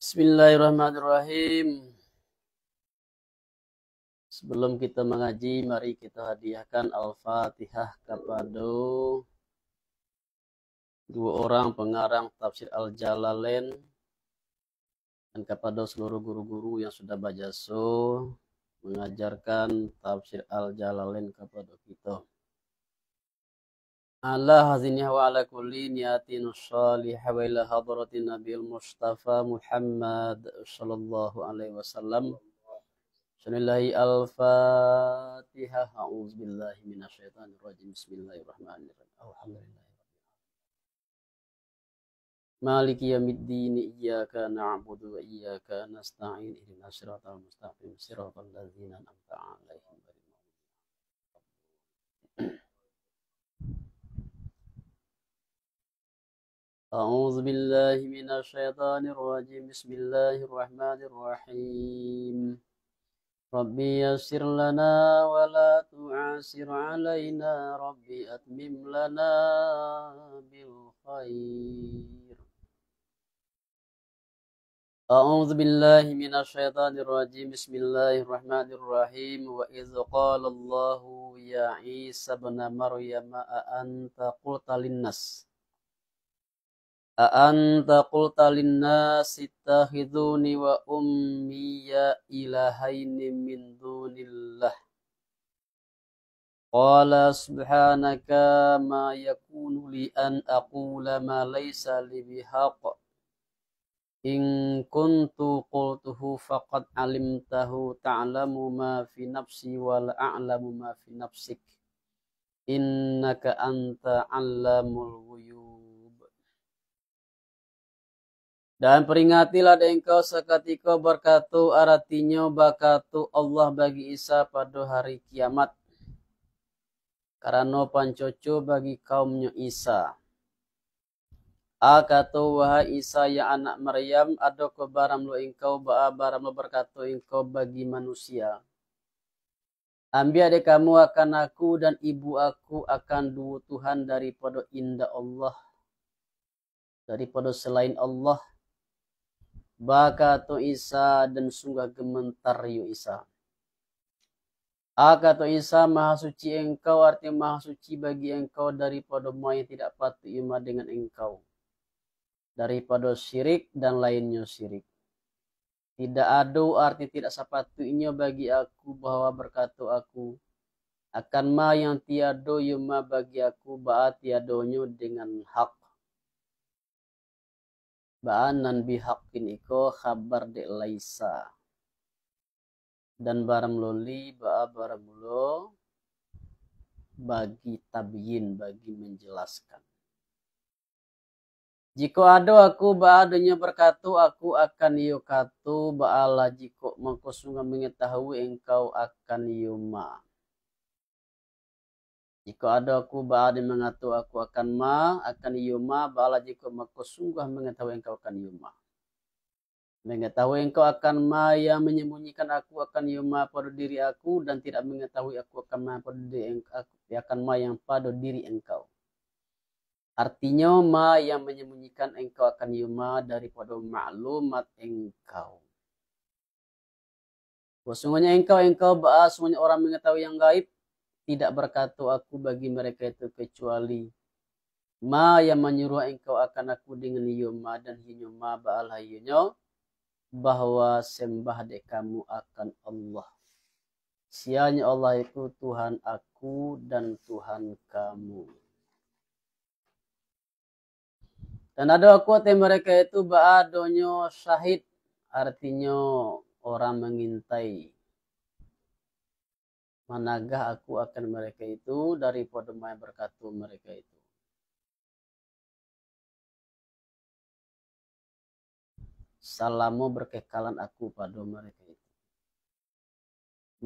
Bismillahirrahmanirrahim. Sebelum kita mengaji, mari kita hadiahkan Al-Fatihah kepada dua orang pengarang tafsir Al-Jalalain dan kepada seluruh guru-guru yang sudah bajaso mengajarkan tafsir Al-Jalalain kepada kita. Ala hazinah wa ala kulli niyatin salihah wa ila hadratin Nabil Mustafa Muhammad sallallahu alaihi wasallam. Bismillahi al-Fatihah. A'udzubillahi minasyaitonirrajim. Bismillahirrahmanirrahim. Alhamdulillah. Maliki yaumiddin. Iyyaka na'budu wa iyyaka nasta'in. Ihdinas siratal mustaqim. Siratal ladzina an'amta 'alaihim. A'udzu billahi minasyaitonir rajim. Bismillahirrahmanirrahim. Rabbi yassir lana wa la tu'asir alaina. Rabbi atmim lana bil khair. A'udzu billahi minasyaitonir rajim. Bismillahirrahmanirrahim. Wa idz qala Allahu ya Isa ibn Maryam anta qulta linnas a'anta qulta linnas ittakhiduni wa ummiya ilahaini min dunillah. Qala subhanaka ma yakunu li an aqula ma laysa li bihaq. In kuntu qultuhu faqad alimtahu ta'lamu ma fi nafsi wal a'lamu ma fi nafsik. Innaka anta 'allamul ghuyub. Dan peringatilah engkau seketika berkatu artinya bakatu Allah bagi Isa pada hari kiamat. Karena pancoco bagi kaumnya Isa. Kata wahai Isa ya anak Maryam, ada kebaram lo engkau baram lo berkatu engkau bagi manusia. Ambil adik kamu akan aku dan ibu aku akan dua Tuhan daripada indah Allah. Daripada selain Allah. Bakatu Isa dan sungguh gementar yu Isa. Kata Isa maha suci engkau artinya maha suci bagi engkau daripada semua yang tidak patut iman dengan engkau. Daripada syirik dan lainnya syirik. Tidak ada arti tidak sepatutnya bagi aku bahwa berkata aku akan ma yang tiada yuma bagi aku ba tiadonyo dengan hak. Ba'anan bihaqqin iko khabar de laisa. Dan barang loli ba'a barang mulo bagi tabyin, bagi menjelaskan. Jika ada aku ba'adanya berkatu aku akan yukatu ba'ala jika mengkosungan mengetahui engkau akan yuma. Jika ada aku ba'adanya mengatu aku akan ma akan yuma ba'ala jika mengkosungan mengetahui engkau akan yuma. Mengetahui engkau akan ma yang menyembunyikan aku akan yuma pada diri aku dan tidak mengetahui aku akan ma pada diri engkau akan ma yang pada diri engkau. Artinya ma yang menyembunyikan engkau akan yuma daripada maklumat engkau. Sesungguhnya engkau semuanya orang mengetahui yang gaib tidak berkata aku bagi mereka itu kecuali ma yang menyuruh engkau akan aku dengan yuma dan hinyuma ba'al hayyunyo bahwa sembah dek kamu akan Allah. Sianya Allah itu Tuhan aku dan Tuhan kamu. Dan ada aku mereka itu ba'adonyo syahid. Artinya orang mengintai. Managah aku akan mereka itu daripada yang berkatu mereka itu. Salamu berkekalan aku pada mereka itu.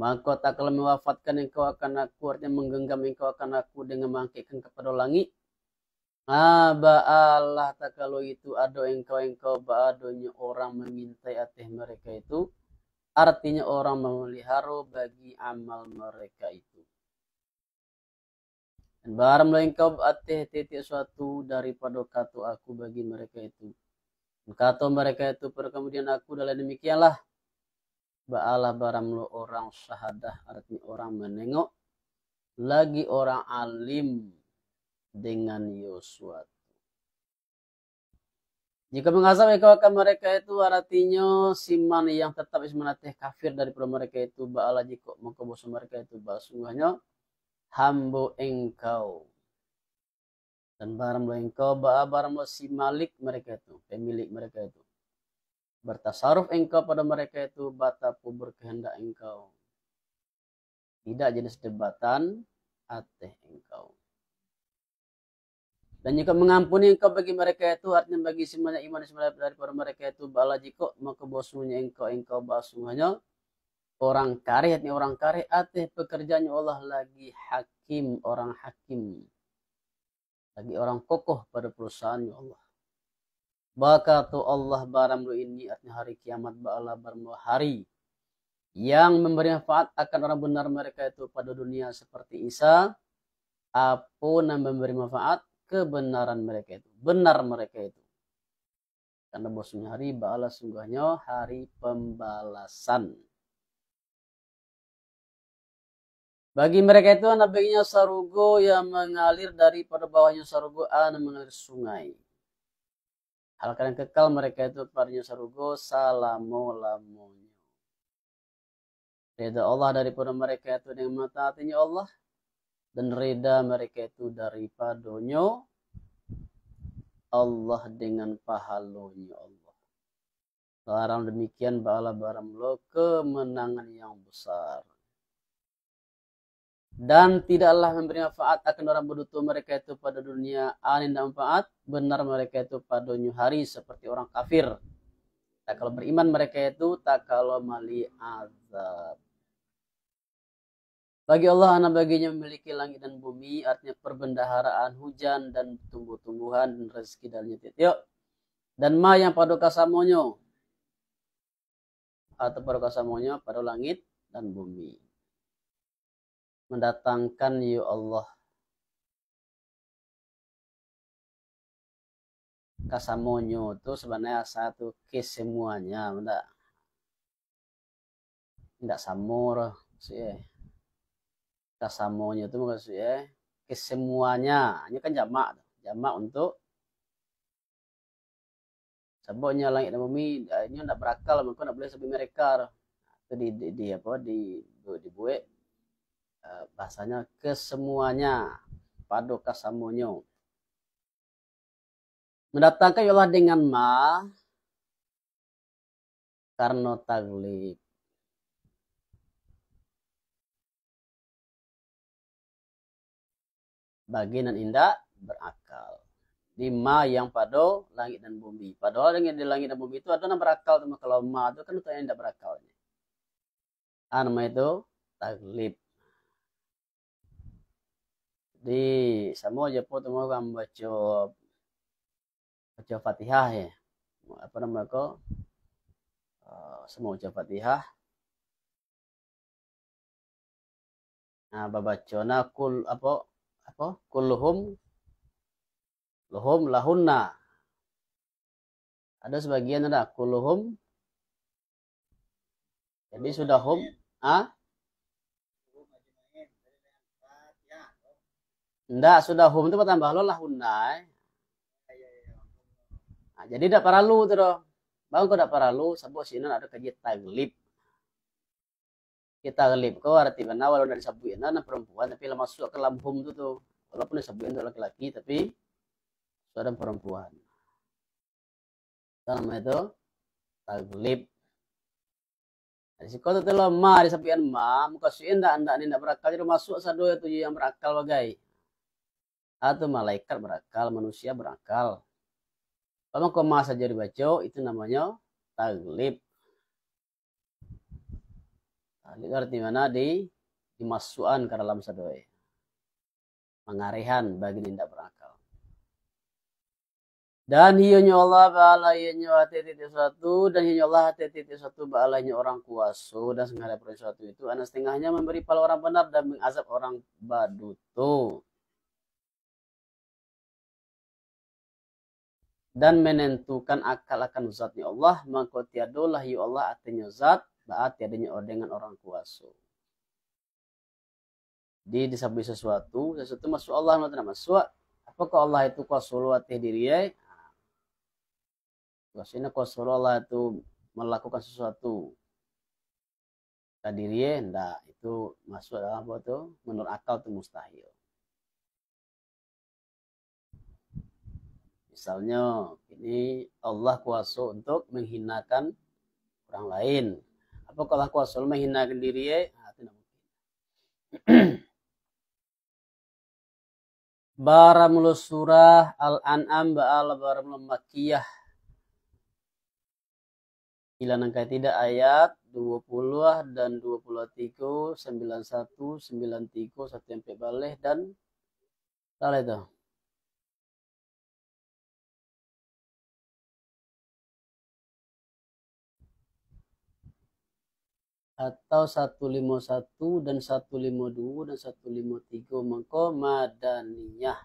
Maka tak kalau mewafatkan engkau akan aku, artinya menggenggam engkau akan aku dengan mengangkatkan kepada langit. Allah tak kalau itu ada engkau ba'adonya orang mengintai atih mereka itu. Artinya orang memelihara bagi amal mereka itu. Dan barang engkau atih titik suatu daripada kata aku bagi mereka itu. Kata mereka itu kemudian aku dalam demikianlah ba'alah baramlo orang syahadah, artinya orang menengok lagi orang alim dengan Yosua. Jika mengazab akan mereka itu artinya siman yang tetap ismanatih kafir daripada mereka itu ba'ala jika mengkebosan mereka itu sungguhnya hambo engkau dan baramlo engkau baramlo si malik mereka itu, pemilik mereka itu. Bertasaruf engkau pada mereka itu batapu berkehendak engkau. Tidak jenis debatan ateh engkau. Dan jika mengampuni engkau bagi mereka itu, artinya bagi semuanya iman daripada mereka itu, bala jika maka bosunya engkau basuhnya orang karih, artinya orang karih ateh pekerjaannya Allah lagi hakim, orang hakim. Lagi orang kokoh pada perusahaannya Allah. Bakatu Allah baramlu ini, artinya hari kiamat ba'ala baramlu hari yang memberi manfaat akan orang benar mereka itu pada dunia seperti Isa, apun yang memberi manfaat kebenaran mereka itu, benar mereka itu. Karena bosnya hari ba'ala sungguhnya hari pembalasan. Bagi mereka itu anak baginya sarugo yang mengalir daripada bawahnya sarugo mengalir sungai. Hal kalian kekal mereka itu padanya sarugo salamo-lamonya. Reda Allah daripada mereka itu dengan mentaatinya Allah. Dan reda mereka itu daripadanya Allah dengan pahalanya Allah. Barang demikian ba'ala baramlo kemenangan yang besar. Dan tidaklah memberi manfaat akan orang berdutu mereka itu pada dunia anin dan manfaat benar mereka itu pada hari seperti orang kafir. Tak kalau beriman mereka itu tak kalau mali azab. Bagi Allah anak baginya memiliki langit dan bumi, artinya perbendaharaan hujan dan tumbuh-tumbuhan dan rezeki dalamnya titik. Dan ma yang pada kasamonyo atau pada kasamonyo pada langit dan bumi. Mendatangkan ya Allah kasamonyo itu sebenarnya satu kesemuanya, tidak samur sih. Kasamonyo itu maksudnya kesemuanya, ini kan jamak untuk sebabnya langit dan bumi ini tidak berakal, maka tidak boleh sebut mereka itu dibuat bahasanya kesemuanya pada kasamonyo. Mendatangkan ya Allah dengan ma karena taglib. Bagi dan indah berakal. Di ma yang pada langit dan bumi. Padahal yang di langit dan bumi itu ada yang berakal. Kalau ma itu kan itu yang tidak berakal. Nama itu taglib. Di semua aja po temu kan baca Fatihah ya. Apa nama kok? Semua baca Fatihah. Nah, babacona kul apa kulluhum lahunna. Ada sebagian ada kulluhum. Jadi sudah hum Enggak, sudah hum itu tambah lo lahunna. Nah, jadi tidak perlu tuh. Bang kok tidak perlu sebab sini ada kajian taglib. Kita taglib kok arti mana walau dari sabuin perempuan tapi lah masuk ke dalam hum itu tuh. Walaupun disabuin untuk laki-laki tapi suara perempuan. Nama itu taglib. Dari si kota itu ma disabuin ma muka si anda berakal jadi masuk satu itu yang berakal bagai. Atau malaikat berakal, manusia berakal. Kalau koma saja dibaca itu namanya taglib. Taglib arti mana dimasukkan ke dalam sadoi. Mengarihan bagi tidak berakal. Dan hiyanya Allah ba'alayanya hati-hati suatu dan hiyanya Allah hati-hati suatu ba'alayanya orang kuasa dan sengaja perlu suatu itu anak setengahnya memberi pala orang benar dan mengazab orang baduto. dan menentukan akal akan zatnya Allah, maka tiadolah ya Allah artinya zat, baat tiadanya dengan orang kuasa. Di disabui sesuatu masuk Allah tidak masuk. Apakah Allah itu kuasa atih diri ya? Kuasanya kuasa Allah itu melakukan sesuatu. Diri enggak, itu masuk dalam apa tuh? Menurut akal itu mustahil. Misalnya, ini Allah kuasa untuk menghinakan orang lain. Apakah Allah kuasa menghinakan diri ya? Nah, tidak mungkin. Baramul surah Al-An'am ba'al baramul makiyah. Ila nangka tidak ayat 20 dan 23, 91, 93, 1 sampai balik dan salah itu. Atau 151 dan 152 dan 153 mengko madaniyah.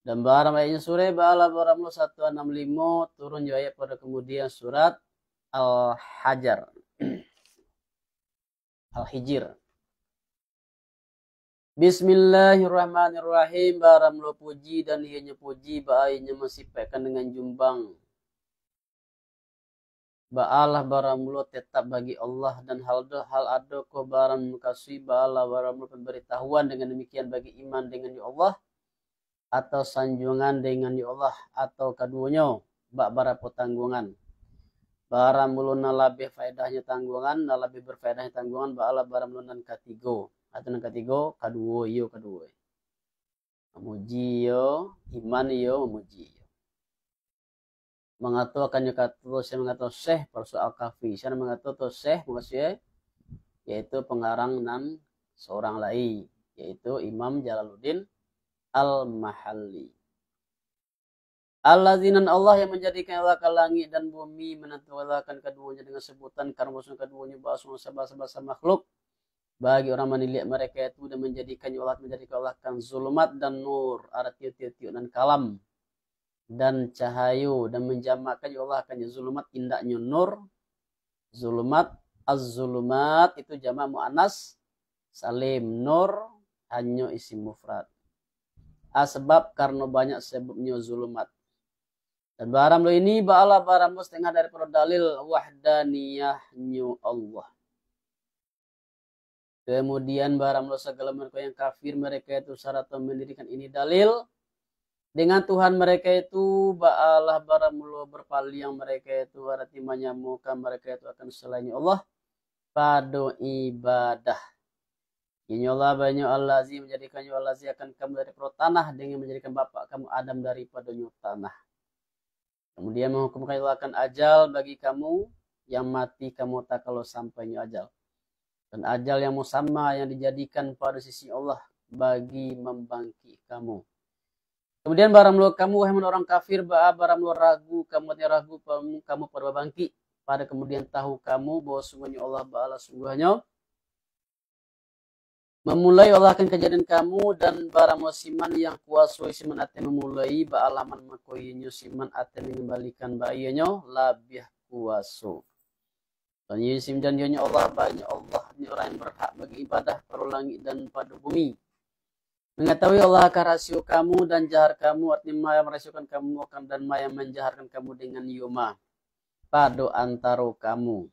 Dan barang ayatnya surah ba'ala baramul 165 turun ayat pada kemudian surat Al-Hajar. Al-Hijr. Bismillahirrahmanirrahim. Baramlo puji dan ianya puji ba'ainya mensifatkan dengan jumbang. Ba'alah baramlo tetap bagi Allah dan hal ada ko baram mukasih ba'alah baramlo pemberitahuan dengan demikian bagi iman dengan ya Allah atau sanjungan dengan ya Allah atau keduanya bara petanggungan. Barang muluna lebih faedahnya tanggungan, lebih berfaedahnya tanggungan, ba'ala barang mulunan ketiga. Atau yang ketiga, kedua. Memuji yo, iman yo, memuji yo. Mengatakan yo kata saya mengatakan Syekh persoal kafi. Saya mengatakan Syekh maksudnya yaitu pengarang nan seorang lain, yaitu Imam Jalaluddin Al-Mahalli. Alladzinan Allah yang menjadikan Allah ke langit dan bumi, menentukan keduanya dengan sebutan karena maksud keduanya bahasa makhluk bagi orang menilai mereka itu dan menjadikan Allah kan zulumat dan nur, arti tiuk dan kalam dan cahayu dan menjamakkan Allah kan zulumat indaknya nur, zulumat az-zulumat itu jamak muannas salim, nur hanya isim mufrad. Sebab karena banyak sebabnya zulumat. Dan barang lo ini ba'ala barang lo setengah daripada dalil wahdaniyahnya Allah. Kemudian barang lo segala mereka yang kafir mereka itu syarat mendirikan ini dalil. Dengan Tuhan mereka itu ba'alah barang lo berpaling mereka itu arti menyamukan mereka itu akan selainnya Allah pada ibadah. Ini Allah banyak Allah menjadikan Allah akan kamu dari tanah dengan menjadikan bapak kamu Adam daripada tanah. Kemudian menghukumkan Allah akan ajal bagi kamu yang mati kamu tak kalau sampainya ajal. Dan ajal yang musamma yang dijadikan pada sisi Allah bagi membangkit kamu. Kemudian barang kamu wahai orang kafir barang ragu kamu pada bangkit. Pada kemudian tahu kamu bahwa sungguhnya Allah ba'ala sungguhnya memulai Allah akan kejadian kamu dan para musiman yang kuasa siman ate memulai ba'alaman makoyinyo siman ate mengembalikan bayinyo labih kuasa. Dan yusim dan yonya Allah banyak Allah ini orang yang berhak bagi ibadah pada langit dan pada bumi. Mengetahui Allah akan rasio kamu dan jahar kamu artinya maya merasiokan kamu akan dan maya menjaharkan kamu dengan yuma pada antara kamu.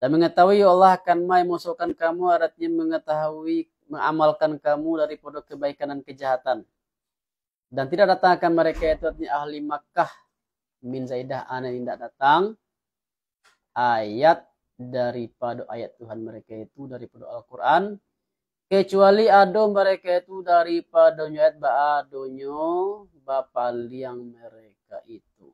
Dan mengetahui Allah akan memusuhkan kamu artinya mengetahui mengamalkan kamu daripada kebaikan dan kejahatan. Dan tidak datang akan mereka itu artinya ahli Makkah min Zaidah ana tidak datang ayat daripada ayat Tuhan mereka itu daripada Al-Quran kecuali ada mereka itu daripada ayat ba'adonyo bapaliang mereka itu.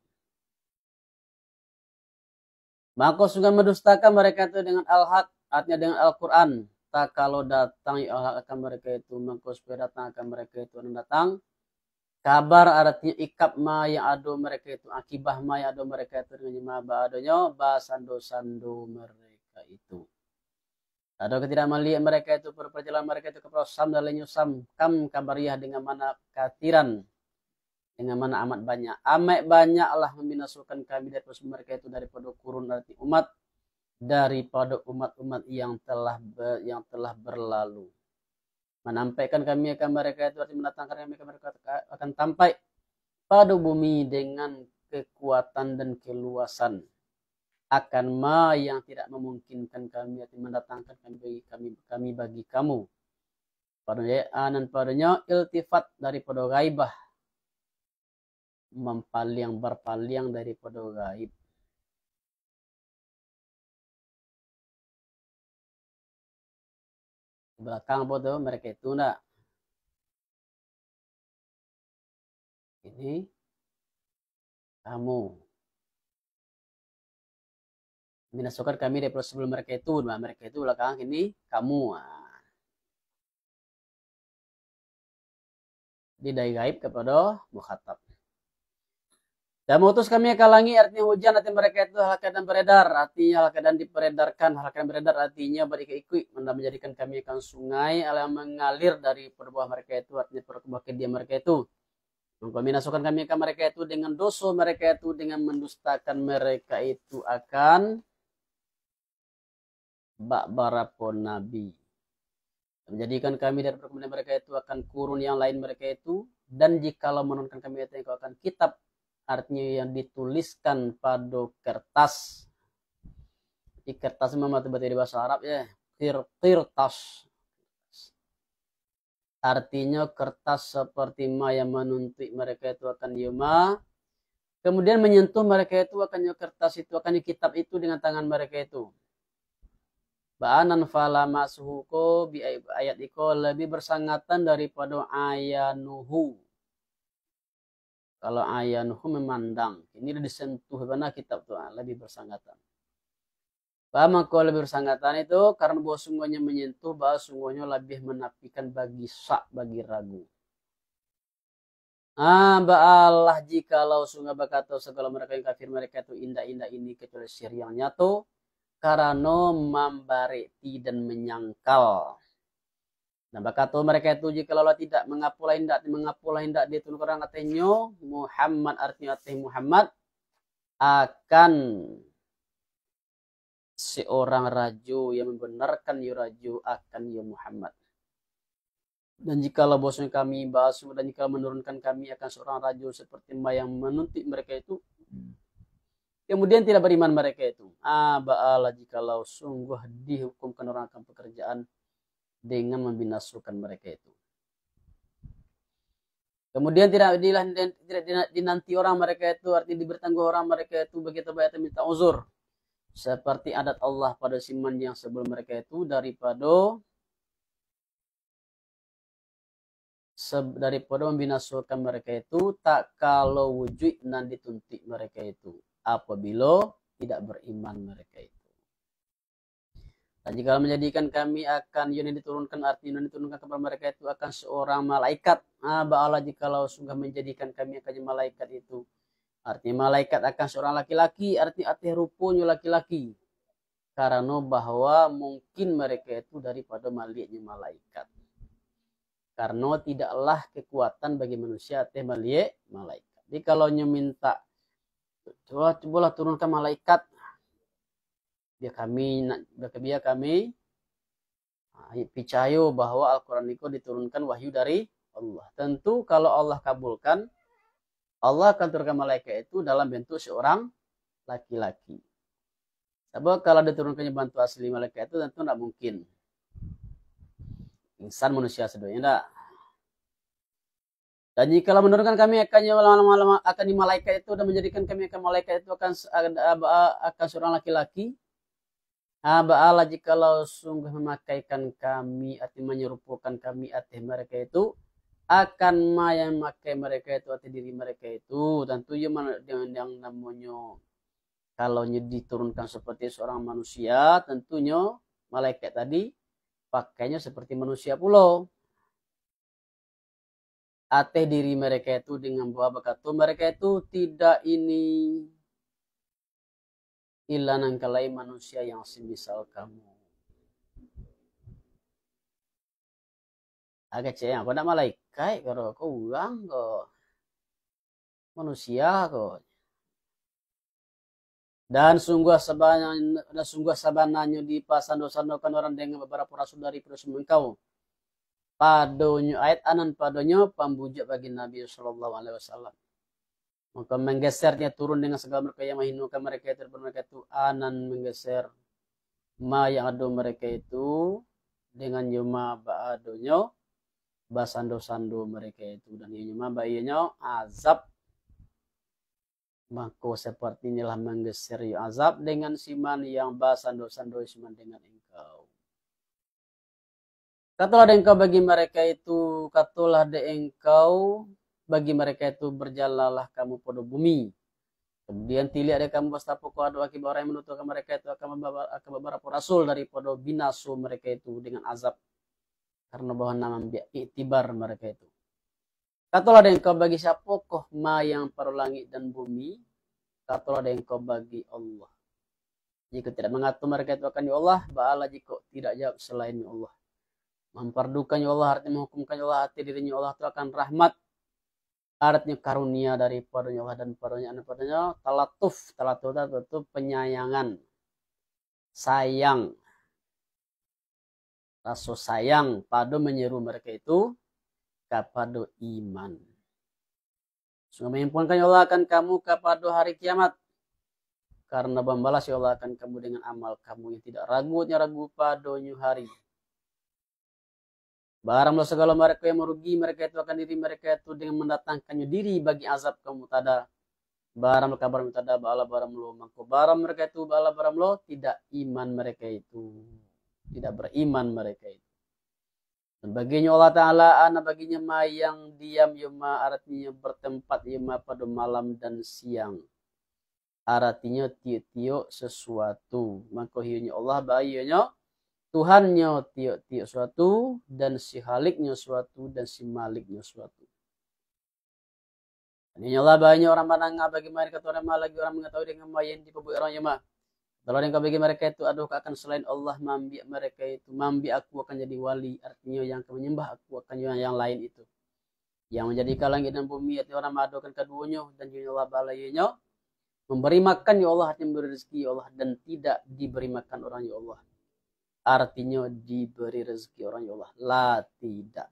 Maka sungguh mendustakan mereka itu dengan al-haq, artinya dengan Al-Quran. Tak kalau datang al-haq akan mereka itu, maka supaya datang akan mereka itu datang. Kabar artinya ikab ma yang ada mereka itu, akibah ma yang ada mereka itu dengan jemaah adanya, basando-sando mereka itu. Ada ketidak melihat mereka itu perjalanan mereka itu ke Sam dan lainnya Sam kam kabariyah dengan mana katiran dengan mana amat banyak. Amat banyaklah membinasakan kami daripada mereka itu daripada kurun arti umat, daripada umat-umat yang telah berlalu. Menampaikan kami akan mereka itu arti mendatangkan kami akan mereka akan sampai pada bumi dengan kekuatan dan keluasan akan ma yang tidak memungkinkan kami arti mendatangkan kami bagi kamu. Padanya dan padanya iltifat daripada gaibah, berpaling daripada gaib. Di belakang apa tuh mereka itu enggak. Ini kamu. Binaskan kami daripada sebelum mereka itu. Nah, mereka itu belakang ini kamu. Nah. Di dari gaib kepada mukhatab. Dan mengutus kami ke langit artinya hujan, artinya mereka itu hal keadaan beredar, artinya hal keadaan diperedarkan, hal keadaan beredar artinya berikut-ikut, menjadikan kami akan sungai yang mengalir dari bawah mereka itu, artinya perkebun dia mereka itu. Mengkombinasikan kami ke mereka itu dengan dosa mereka itu, dengan mendustakan mereka itu akan ba'barapun nabi. Menjadikan kami dari perkembangan mereka itu akan kurun yang lain mereka itu, dan jikalau menurunkan kami itu akan kitab, artinya yang dituliskan pada kertas. Di kertas memang berarti di bahasa Arab ya, kirtas. Artinya kertas seperti ma yang menuntut mereka itu akan yuma. Kemudian menyentuh mereka itu akan kertas itu akan kitab itu dengan tangan mereka itu. Ba'anan fala masuhuko bi ayat iko lebih bersangatan daripada ayanuhu. Kalau ayanuhu memandang, ini disentuh mana kitab tuh lebih bersangatan. Bahwa kalau lebih bersangatan itu karena bahwa sungguhnya menyentuh, bahwa sungguhnya lebih menafikan bagi syak, bagi ragu. Ba'allah jikalau sungguh berkata segala mereka yang kafir mereka itu indah-indah ini kecuali sihir yang nyata. Karena membareti dan menyangkal. Nah, berkata mereka itu jika Allah tidak mengapulah hendak dia turun orang katanya Muhammad artinya Muhammad akan seorang raja yang membenarkan ya raja akan ya Muhammad. Dan jikalau bosnya kami basuh dan jika menurunkan kami akan seorang raja seperti yang menuntut mereka itu. Kemudian tidak beriman mereka itu. Ba'ala jikalau sungguh dihukumkan orang akan pekerjaan dengan membinasakan mereka itu. Kemudian tidak dinanti orang mereka itu, artinya dibertanggung orang mereka itu begitu banyak minta uzur. Seperti adat Allah pada siman yang sebelum mereka itu daripada membinasakan mereka itu tak kalau wujud nan dituntut mereka itu. Apabila tidak beriman mereka itu. Dan jika menjadikan kami akan yang diturunkan artinya diturunkan kepada mereka itu akan seorang malaikat. Ba'ala jikalau sungguh menjadikan kami akan malaikat itu. Artinya malaikat akan seorang laki-laki, artinya rupanya laki-laki. Karena bahwa mungkin mereka itu daripada maliknya malaikat. Karena tidaklah kekuatan bagi manusia malik malaikat. Jadi kalau minta cobalah turunkan malaikat, biar kami percaya bahwa Al-Quran itu diturunkan wahyu dari Allah. Tentu kalau Allah kabulkan, Allah akan turunkan malaikat itu dalam bentuk seorang laki-laki. Sebab kalau diturunkannya bantu asli malaikat itu tentu tidak mungkin. Insan manusia sedonya tidak. Dan jika menurunkan kami akan di malaikat itu dan menjadikan kami akan malaikat itu akan seorang laki-laki. Ba'ala jikalau sungguh memakaikan kami arti menyerupakan kami arti mereka itu akan yang memakai mereka itu arti diri mereka itu tentunya dengan yang namanya kalau diturunkan seperti seorang manusia tentunya malaikat tadi pakainya seperti manusia pulau. Diri mereka itu dengan bahwa berkata mereka itu tidak ini ilanan kalai manusia yang semisal kamu. Agak cek apa nak malaikat kalau kau ulang kok. manusia kok. Dan sungguh sabananya dipasando-sandokan orang dengan beberapa rasul dari Rasul engkau. Padonyo ayat anan padonyo pambujuk bagi Nabi Shallallahu Alaihi Wasallam. Maka menggesernya turun dengan segala mereka yang menghinukan mereka itu anan menggeser ma yang ada mereka itu dengan yuma ba'adonyo basando-sando mereka itu dan yuma ba'iyonyo azab. Maka seperti inilah menggeser azab dengan siman yang basando-sando siman dengan engkau. Katalah ada engkau bagi mereka itu, katalah ada engkau bagi mereka itu berjalanlah kamu pada bumi. Kemudian tilik ada kamu bastapu kau adu akibat orang yang menutuhkan mereka itu akan beberapa rasul daripada binasu mereka itu dengan azab. Karena bahwa nama iktibar mereka itu. Katalah ada engkau bagi siapakah ma yang paruh langit dan bumi. Katalah ada engkau bagi Allah. Jika tidak mengatur mereka itu akan ya Allah. Ba'ala jika tidak jawab selain ya Allah. Memperdukan ya Allah artinya menghukumkan ya Allah. Hati dirinya Allah itu akan rahmat. Artinya karunia daripada Allah dan padanya talatuf itu penyayangan, sayang, rasa sayang pada menyeru mereka itu kepada iman. Sungguh menghimpunkan Allah akan kamu kepada hari kiamat karena membalas Allah akan kamu dengan amal kamu yang tidak ragu padanya hari. Baranglah segala mereka yang merugi mereka itu akan diri mereka itu dengan mendatangkannya diri bagi azab kamu tada. Barang kabar tada bala baramlo mangko barang mereka itu bala baramlo tidak iman mereka itu. Tidak beriman mereka itu. Dan baginya Allah Ta'ala ana baginya ma yang diam yuma artinya bertempat yuma pada malam dan siang. Artinya tiuk-tiuk sesuatu. Maka hiunya Allah bayanya Tuhannya tiuk-tiuk suatu dan si haliknya suatu dan si maliknya suatu. Ini Allah banyak orang menangah bagi mereka orang lagi orang mengetahui dengan mayin di pebuk orang yama. Kalau yang bagi mereka itu aduh akan selain Allah mambi mereka itu mambi aku akan jadi wali artinya yang akan menyembah aku akan yang lain itu. Yang menjadikan langit dan bumi itu orang madukan keduanya dan Allah balaynya memberi makan ya Allah artinya memberi rezeki ya Allah dan tidak diberi makan orang ya Allah. Artinya diberi rezeki orang ya Allah. La tidak.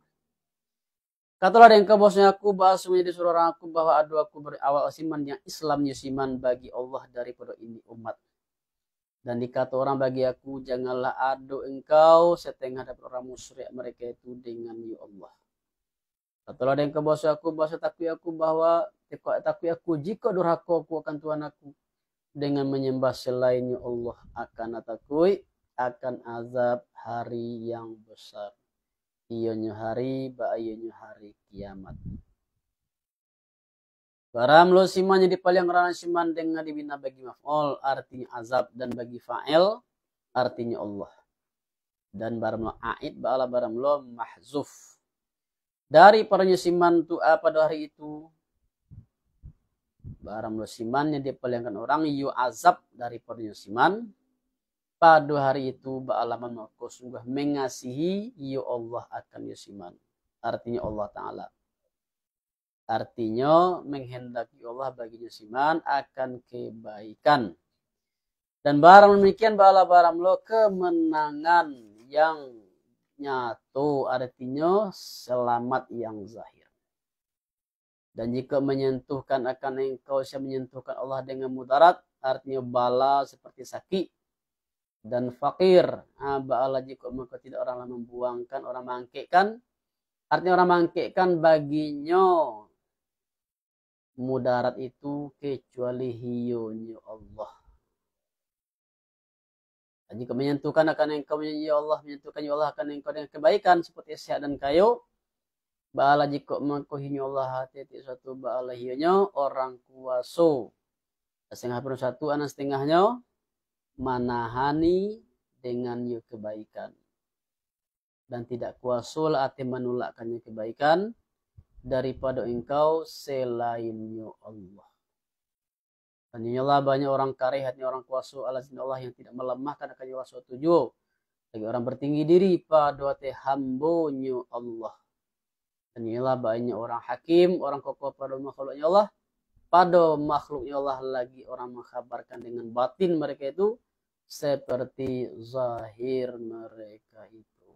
Katalah yang kebosnya aku bahas menjadi suruh orang aku bahwa adu aku berawal siman yang Islamnya siman bagi Allah daripada ini umat. Dan dikata orang bagi aku janganlah adu engkau setengah dapat orang musyrik mereka itu dengan ya Allah. Katalah yang kebosnya aku bahwa takui aku bahwa takui aku jika durhaka aku akan Tuhan aku dengan menyembah selainnya Allah akan takui akan azab hari yang besar. Iyanya hari, ba'ayanya hari kiamat. Baram lo simannya dipaliang rana siman dengan dibina bagi maf'ul artinya azab dan bagi fa'il artinya Allah. Dan baram lo a'id ba'ala baram lo mahzuf. Dari paranya siman tu apa hari itu? Baram lo simannya dipaliangkan orang yu azab dari paranya siman. Pada hari itu ba'alaman maka sungguh mengasihi ya Allah akan yasiman. Artinya Allah Ta'ala. Artinya menghendaki Allah bagi yasiman akan kebaikan. Dan barang demikian ba'ala barang lo kemenangan yang nyata artinya selamat yang zahir. Dan jika menyentuhkan akan engkau saya menyentuhkan Allah dengan mudarat artinya bala seperti sakit. Dan fakir, ba'ala jika maka tidak orang membuangkan, orang mangkekkan. Artinya orang mangkekkan baginya mudarat itu kecuali hiyunya Allah. Dan jika menyentuhkan akan engkau ya Allah, menyentuhkan ya Allah akan engkau dengan kebaikan seperti sehat dan kayu. Ba'ala jika maka hiyunya Allah hati satu ba'ala hiyunya orang kuaso. Setengah pun satu anak setengahnya. Manahani dengan kebaikan dan tidak kuasul ati menolakkannya kebaikan daripada engkau selainnya Allah. Dan Allah banyak orang karih hati orang kuasul Allah yang tidak melemahkan akan Allah suatu tujuh. Lagi orang bertinggi diri pada hambonyo Allah. Dan Allah banyak orang hakim orang kokoh pada makhluknya Allah pada makhluknya Allah lagi orang mengkhabarkan dengan batin mereka itu seperti zahir mereka itu.